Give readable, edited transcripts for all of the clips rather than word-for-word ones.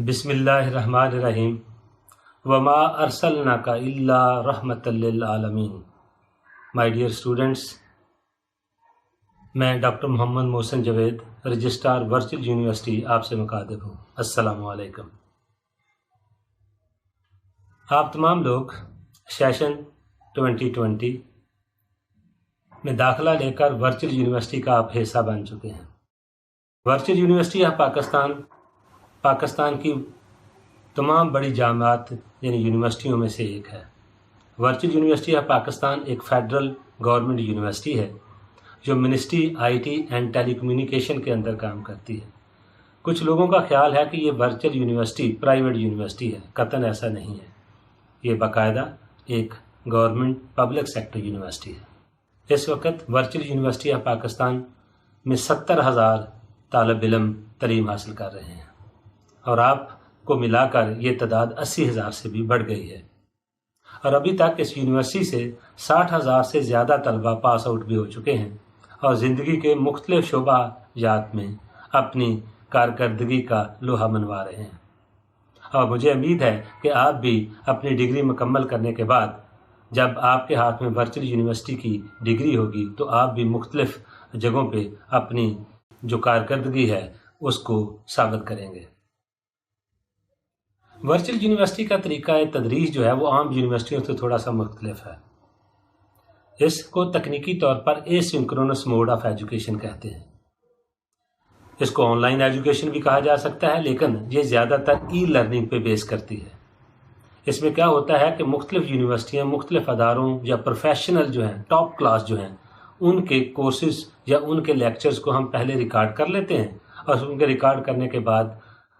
بسم اللہ الرحمن الرحیم وما ارسلناک الا رحمۃ للعالمین۔ مائی ڈیئر اسٹوڈنٹس، میں doctor Muhammad Mohsin Javed, registrar virtual university آپ سے مخاطب ہوں۔ السلام علیکم۔ آپ تمام لوگ سیشن 2020 میں داخلہ لے کر ورچوئل یونیورسٹی کا آپ حصہ بن چکے ہیں۔ ورچوئل یونیورسٹی آف پاکستان کی تمام بڑی جامعات یعنی یونیورسٹیوں میں سے ایک ہے۔ ورچوئل یونیورسٹی آف پاکستان ایک فیڈرل گورنمنٹ یونیورسٹی ہے جو ministry I T and telecommunication کے اندر کام کرتی ہے۔ کچھ لوگوں کا خیال ہے کہ یہ ورچوئل یونیورسٹی پرائیویٹ یونیورسٹی ہے، قطعاً ایسا نہیں ہے۔ یہ باقاعدہ ایک گورنمنٹ پبلک سیکٹر یونیورسٹی ہے۔ اس وقت ورچوئل یونیورسٹی آف پاکستان میں 70,000 طالب علم تعلیم حاصل کر رہے ہیں، اور آپ کو ملا کر یہ تعداد 80,000 سے بھی بڑھ گئی ہے، اور ابھی تک اس یونیورسٹی سے 60,000 سے زیادہ طلبہ پاس آؤٹ بھی ہو چکے ہیں اور زندگی کے مختلف شعبہ جات میں اپنی کارکردگی کا لوہا منوا رہے ہیں۔ اور مجھے امید ہے کہ آپ بھی اپنی ڈگری مکمل کرنے کے بعد جب آپ کے ہاتھ میں ورچوئل یونیورسٹی کی ڈگری ہوگی تو آپ بھی مختلف جگہوں پہ اپنی جو کارکردگی ہے اس کو ثابت کریں گے۔ ورچوئل یونیورسٹی کا طریقہ تدریس جو ہے وہ عام یونیورسٹیوں سے تھوڑا سا مختلف ہے۔ اس کو تکنیکی طور پر اے سنکرونس موڈ آف ایجوکیشن کہتے ہیں۔ اس کو آن لائن ایجوکیشن بھی کہا جا سکتا ہے، لیکن یہ زیادہ تر ای لرننگ پہ بیس کرتی ہے۔ اس میں کیا ہوتا ہے کہ مختلف یونیورسٹیاں مختلف اداروں یا پروفیشنل جو ہیں، ٹاپ کلاس جو ہیں، ان کے کورسز یا ان کے لیکچرز کو ہم پہلے ریکارڈ کر لیتے ہیں، اور ان کے ریکارڈ کرنے کے بعد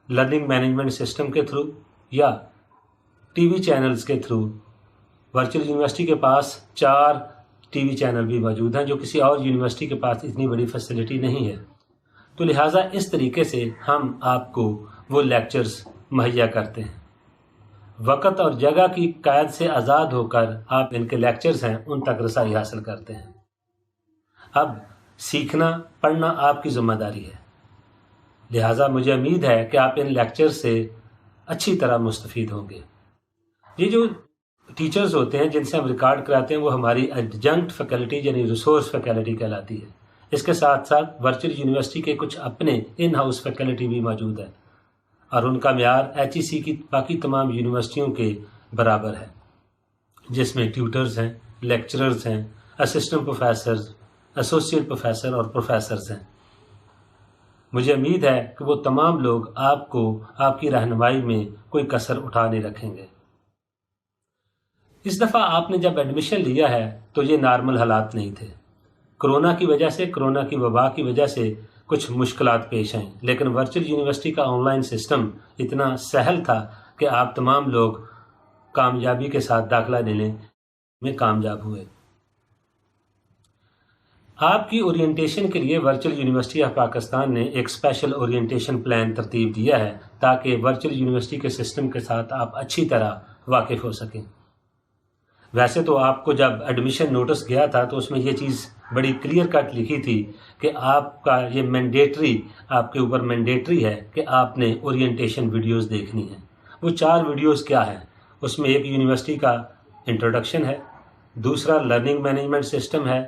لرننگ مینجمنٹ سسٹم کے تھرو یا ٹی وی چینلز کے تھرو، ورچوئل یونیورسٹی کے پاس 4 ٹی وی چینل بھی موجود ہیں جو کسی اور یونیورسٹی کے پاس اتنی بڑی فیسلٹی نہیں ہے، تو لہٰذا اس طریقے سے ہم آپ کو وہ لیکچرز مہیا کرتے ہیں۔ وقت اور جگہ کی قید سے آزاد ہو کر آپ ان کے لیکچرز ہیں ان تک رسائی حاصل کرتے ہیں۔ اب سیکھنا پڑھنا آپ کی ذمہ داری ہے، لہٰذا مجھے امید ہے کہ آپ ان لیکچر سے اچھی طرح مستفید ہوں گے۔ یہ جو ٹیچرز ہوتے ہیں جن سے ہم ریکارڈ کراتے ہیں وہ ہماری ایڈجنکٹ فیکلٹی یعنی ریسورس فیکلٹی کہلاتی ہے۔ اس کے ساتھ ساتھ ورچوئل یونیورسٹی کے کچھ اپنے ان ہاؤس فیکلٹی بھی موجود ہے، اور ان کا معیار HEC کی باقی تمام یونیورسٹیوں کے برابر ہے، جس میں ٹیوٹرز ہیں، لیکچررز ہیں، اسسٹنٹ پروفیسرز، ایسوسیٹ پروفیسر اور پروفیسرز ہیں۔ مجھے امید ہے کہ وہ تمام لوگ آپ کو آپ کی رہنمائی میں کوئی کسر اٹھا نہیں رکھیں گے۔ اس دفعہ آپ نے جب ایڈمیشن لیا ہے تو یہ نارمل حالات نہیں تھے۔ کرونا کی وبا کی وجہ سے کچھ مشکلات پیش آئیں، لیکن ورچوئل یونیورسٹی کا آن لائن سسٹم اتنا سہل تھا کہ آپ تمام لوگ کامیابی کے ساتھ داخلہ لینے میں کامیاب ہوئے۔ آپ کی اورینٹیشن کے لیے ورچوئل یونیورسٹی آف پاکستان نے ایک اسپیشل اورینٹیشن پلان ترتیب دیا ہے تاکہ ورچوئل یونیورسٹی کے سسٹم کے ساتھ آپ اچھی طرح واقف ہو سکیں۔ ویسے تو آپ کو جب ایڈمیشن نوٹس گیا تھا تو اس میں یہ چیز بڑی کلیئر کٹ لکھی تھی کہ آپ کا یہ آپ کے اوپر مینڈیٹری ہے کہ آپ نے اورینٹیشن ویڈیوز دیکھنی ہیں۔ وہ 4 ویڈیوز کیا ہیں؟ اس میں ایک یونیورسٹی کا انٹروڈکشن ہے، دوسرا لرننگ مینجمنٹ سسٹم ہے،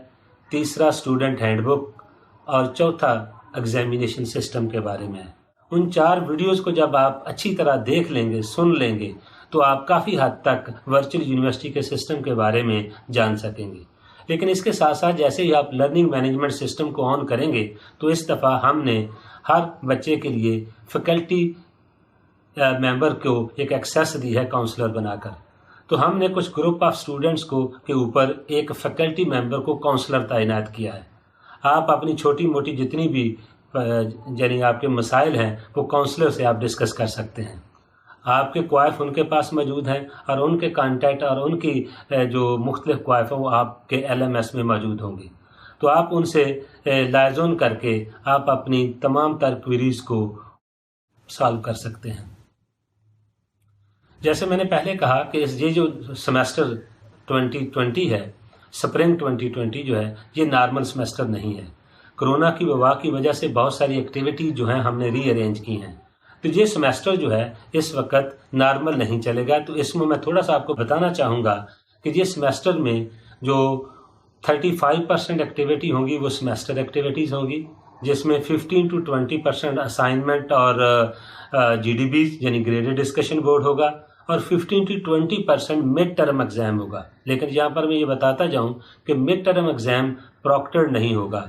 تیسرا اسٹوڈنٹ ہینڈ بک، اور چوتھا ایگزامینیشن سسٹم کے بارے میں ہے۔ ان 4 ویڈیوز کو جب آپ اچھی طرح دیکھ لیں گے، سن لیں گے، تو آپ کافی حد تک ورچوئل یونیورسٹی کے سسٹم کے بارے میں جان سکیں گے۔ لیکن اس کے ساتھ ساتھ جیسے ہی آپ لرننگ مینجمنٹ سسٹم کو آن کریں گے تو اس دفعہ ہم نے ہر بچے کے لیے فیکلٹی ممبر کو ایک ایکسیس دی ہے کاؤنسلر بنا کر۔ تو ہم نے کچھ گروپ آف اسٹوڈنٹس کے اوپر ایک فیکلٹی ممبر کو کاؤنسلر تعینات کیا ہے۔ آپ اپنی چھوٹی موٹی جتنی بھی یعنی آپ کے مسائل ہیں وہ کاؤنسلر سے آپ ڈسکس کر سکتے ہیں۔ آپ کے کوائف ان کے پاس موجود ہیں، اور ان کے کانٹیکٹ اور ان کی جو مختلف کوائف ہیں وہ آپ کے LMS میں موجود ہوں گی، تو آپ ان سے لائزون کر کے آپ اپنی تمام تر کوئریز کو سالو کر سکتے ہیں۔ جیسے میں نے پہلے کہا کہ یہ جو سیمسٹر 2020 ہے، سپرنگ 2020 جو ہے، یہ نارمل سیمسٹر نہیں ہے۔ کرونا کی وبا کی وجہ سے بہت ساری ایکٹیویٹی جو ہیں ہم نے ری ارینج کی ہیں تو یہ سیمیسٹر جو ہے اس وقت نارمل نہیں چلے گا. تو اس میں تھوڑا سا آپ کو بتانا چاہوں گا کہ یہ سیمیسٹر میں جو 35% ایکٹیویٹی ہوں گی وہ سیمیسٹر ایکٹیویٹیز ہوں گی، جس میں 15 to 20% اسائنمنٹ اور GDBs یعنی گریڈڈ ڈسکشن بورڈ ہوگا، اور 15 to 20% مڈ ٹرم ایگزام ہوگا. لیکن یہاں پر میں یہ بتاتا جاؤں کہ مڈ ٹرم ایگزام پروکٹرڈ نہیں ہوگا،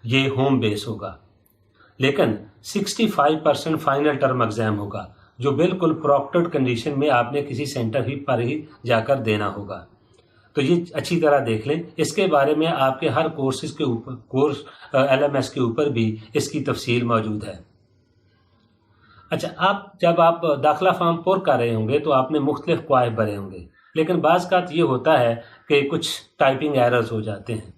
یہ ہوم بیس ہوگا. لیکن 65% فائنل ٹرم ایگزام ہوگا، جو بالکل پروکٹرڈ کنڈیشن میں آپ نے کسی سینٹر ہی پر ہی جا کر دینا ہوگا. تو یہ اچھی طرح دیکھ لیں. اس کے بارے میں آپ کے ہر کورسز کے اوپر LMS کے اوپر بھی اس کی تفصیل موجود ہے. اچھا، جب آپ داخلہ فارم پر کر رہے ہوں گے تو آپ نے مختلف کوائف بھرے ہوں گے، لیکن بعض اوقات یہ ہوتا ہے کہ کچھ ٹائپنگ ایررز ہو جاتے ہیں.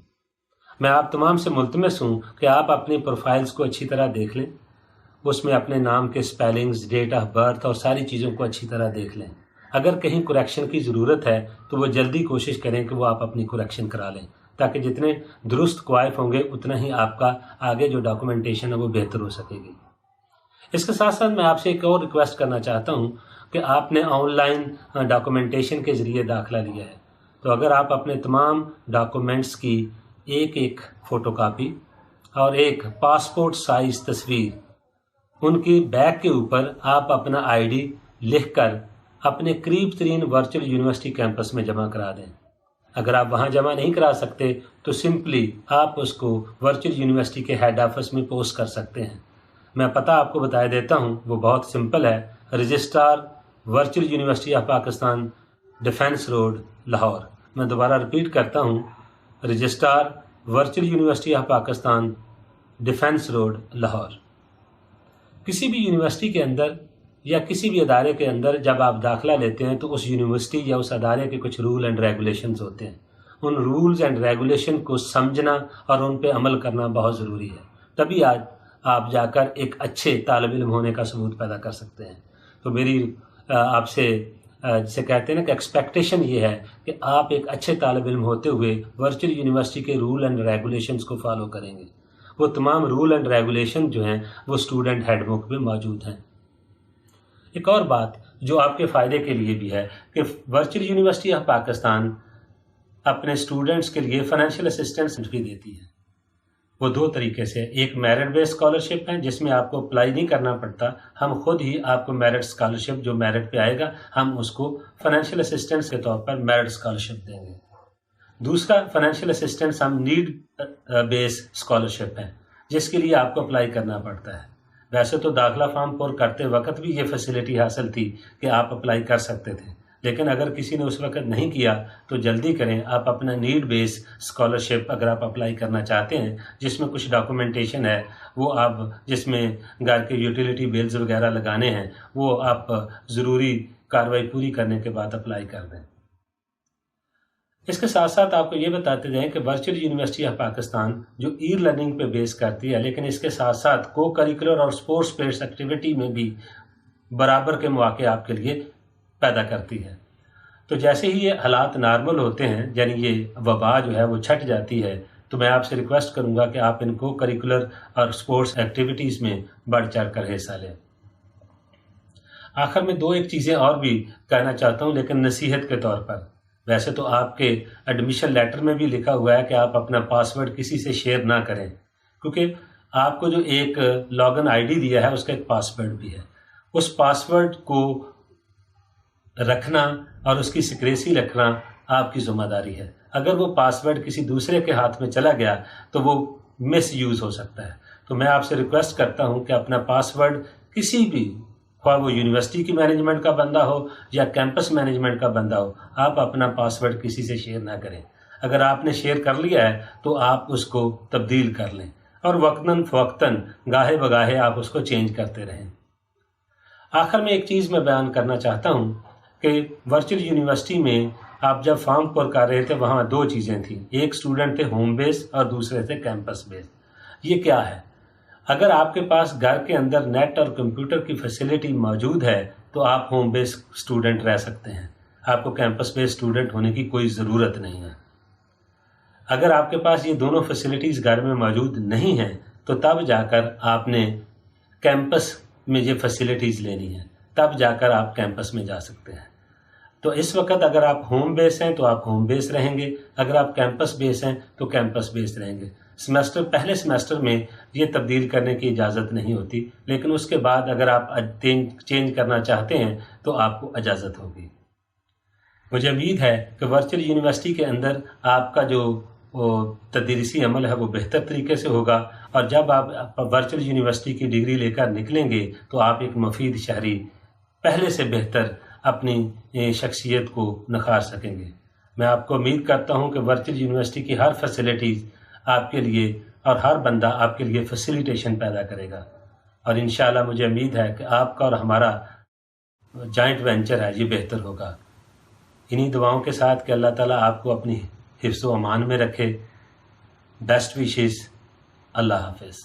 میں آپ تمام سے ملتمس ہوں کہ آپ اپنی پروفائلز کو اچھی طرح دیکھ لیں، اس میں اپنے نام کے سپیلنگز، ڈیٹ آف برتھ اور ساری چیزوں کو اچھی طرح دیکھ لیں. اگر کہیں کریکشن کی ضرورت ہے تو وہ جلدی کوشش کریں کہ وہ آپ اپنی کریکشن کرا لیں، تاکہ جتنے درست کوائف ہوں گے اتنا ہی آپ کا آگے جو ڈاکومنٹیشن ہے وہ بہتر ہو سکے گی. اس کے ساتھ ساتھ میں آپ سے ایک اور ریکویسٹ کرنا چاہتا ہوں کہ آپ نے آن لائن ڈاکومنٹیشن کے ذریعے داخلہ لیا ہے، تو اگر آپ اپنے تمام ڈاکومنٹس کی ایک فوٹو کاپی اور ایک پاسپورٹ سائز تصویر، ان کی بیک کے اوپر آپ اپنا ID لکھ کر اپنے قریب ترین ورچوئل یونیورسٹی کیمپس میں جمع کرا دیں. اگر آپ وہاں جمع نہیں کرا سکتے تو سمپلی آپ اس کو ورچوئل یونیورسٹی کے ہیڈ آفس میں پوسٹ کر سکتے ہیں. میں پتہ آپ کو بتا دیتا ہوں، وہ بہت سمپل ہے. Registrar virtual university of Pakistan, defence road, Lahore. میں دوبارہ ریپیٹ کرتا ہوں، registrar virtual university of Pakistan, defence road, Lahore. کسی بھی یونیورسٹی کے اندر یا کسی بھی ادارے کے اندر جب آپ داخلہ لیتے ہیں تو اس یونیورسٹی یا اس ادارے کے کچھ رول اینڈ ریگولیشنز ہوتے ہیں. ان رولز اینڈ ریگولیشن کو سمجھنا اور ان پہ عمل کرنا بہت ضروری ہے، تبھی آج آپ جا کر ایک اچھے طالب علم ہونے کا ثبوت پیدا کر سکتے ہیں. تو میری آپ سے جسے کہتے ہیں نا کہ ایکسپیکٹیشن یہ ہے کہ آپ ایک اچھے طالب علم ہوتے ہوئے ورچوئل یونیورسٹی کے رول اینڈ ریگولیشنز کو فالو کریں گے. وہ تمام رول اینڈ ریگولیشن جو ہیں وہ اسٹوڈنٹ ہیڈ بک میں موجود ہیں. ایک اور بات جو آپ کے فائدے کے لیے بھی ہے کہ ورچوئل یونیورسٹی آف پاکستان اپنے اسٹوڈنٹس کے لیے فائنینشیل اسسٹنس بھی دیتی ہے. وہ دو طریقے سے، ایک میرٹ بیس اسکالرشپ ہے جس میں آپ کو اپلائی نہیں کرنا پڑتا، ہم خود ہی آپ کو میرٹ اسکالرشپ جو میرٹ پہ آئے گا ہم اس کو فائنینشیل اسسٹنس کے طور پر میرٹ اسکالرشپ دیں گے. دوسرا فائنینشیل اسسٹنس ہم نیڈ بیس اسکالرشپ ہے جس کے لیے آپ کو اپلائی کرنا پڑتا ہے. ویسے تو داخلہ فارم پر کرتے وقت بھی یہ فیسلٹی حاصل تھی کہ آپ اپلائی کر سکتے تھے، لیکن اگر کسی نے اس وقت نہیں کیا تو جلدی کریں. آپ اپنا نیڈ بیس اسکالرشپ اگر آپ اپلائی کرنا چاہتے ہیں جس میں کچھ ڈاکومنٹیشن ہے، وہ آپ جس میں گھر کے یوٹیلیٹی بلز وغیرہ لگانے ہیں، وہ آپ ضروری کارروائی پوری کرنے کے بعد اپلائی کر دیں. اس کے ساتھ ساتھ آپ کو یہ بتاتے جائیں کہ ورچوئل یونیورسٹی آف پاکستان جو ای لرننگ پہ بیس کرتی ہے، لیکن اس کے ساتھ ساتھ کو کریکولر اور اسپورٹس بیسڈ ایکٹیویٹی میں بھی برابر کے مواقع آپ کے لیے پیدا کرتی ہے. تو جیسے ہی یہ حالات نارمل ہوتے ہیں، یعنی یہ وبا جو ہے وہ چھٹ جاتی ہے، تو میں آپ سے ریکویسٹ کروں گا کہ آپ ان کو کریکولر اور اسپورٹس ایکٹیویٹیز میں بڑھ چڑھ کر حصہ لیں. آخر میں ایک چیزیں اور بھی کہنا چاہتا ہوں، لیکن نصیحت کے طور پر. ویسے تو آپ کے ایڈمیشن لیٹر میں بھی لکھا ہوا ہے کہ آپ اپنا پاسورڈ کسی سے شیئر نہ کریں، کیونکہ آپ کو جو ایک لاگن ID دیا ہے اس کا ایک پاسورڈ بھی ہے. اس پاسورڈ کو رکھنا اور اس کی سیکریسی رکھنا آپ کی ذمہ داری ہے. اگر وہ پاسورڈ کسی دوسرے کے ہاتھ میں چلا گیا تو وہ مس یوز ہو سکتا ہے. تو میں آپ سے ریکویسٹ کرتا ہوں کہ اپنا پاسورڈ کسی بھی، خواہ وہ یونیورسٹی کی مینجمنٹ کا بندہ ہو یا کیمپس مینجمنٹ کا بندہ ہو، آپ اپنا پاسورڈ کسی سے شیئر نہ کریں. اگر آپ نے شیئر کر لیا ہے تو آپ اس کو تبدیل کر لیں اور وقتاً فوقتاً گاہے بگاہے آپ اس کو چینج کرتے رہیں. آخر میں ایک چیز میں بیان کرنا چاہتا ہوں کہ ورچوئل یونیورسٹی میں آپ جب فارم پر کر رہے تھے وہاں دو چیزیں تھیں، ایک اسٹوڈنٹ تھے ہوم بیس اور دوسرے تھے کیمپس بیس. یہ کیا ہے؟ اگر آپ کے پاس گھر کے اندر نیٹ اور کمپیوٹر کی فیسلٹی موجود ہے تو آپ ہوم بیس اسٹوڈنٹ رہ سکتے ہیں، آپ کو کیمپس بیس اسٹوڈنٹ ہونے کی کوئی ضرورت نہیں ہے. اگر آپ کے پاس یہ دونوں فیسلٹیز گھر میں موجود نہیں ہیں تو تب جا کر آپ نے کیمپس میں یہ فیسلٹیز لینی ہیں، تب جا کر آپ کیمپس میں جا سکتے ہیں۔ تو اس وقت اگر آپ ہوم بیس ہیں تو آپ ہوم بیس رہیں گے، اگر آپ کیمپس بیس ہیں تو کیمپس بیس رہیں گے۔ پہلے سیمسٹر میں یہ تبدیل کرنے کی اجازت نہیں ہوتی، لیکن اس کے بعد اگر آپ چینج کرنا چاہتے ہیں تو آپ کو اجازت ہوگی۔ مجھے امید ہے کہ ورچوئل یونیورسٹی کے اندر آپ کا جو تدریسی عمل ہے وہ بہتر طریقے سے ہوگا، اور جب آپ ورچوئل یونیورسٹی کی ڈگری لے کر نکلیں گے تو آپ ایک مفید شہری پہلے سے بہتر اپنی شخصیت کو نکھار سکیں گے۔ میں آپ کو امید کرتا ہوں کہ ورچوئل یونیورسٹی کی ہر فیسلٹیز آپ کے لیے اور ہر بندہ آپ کے لیے فیسیلیٹیشن پیدا کرے گا، اور انشاءاللہ مجھے امید ہے کہ آپ کا اور ہمارا جوائنٹ وینچر ہے یہ بہتر ہوگا۔ انہی دعاؤں کے ساتھ کہ اللہ تعالیٰ آپ کو اپنی حفظ و امان میں رکھے۔ Best wishes. اللہ حافظ۔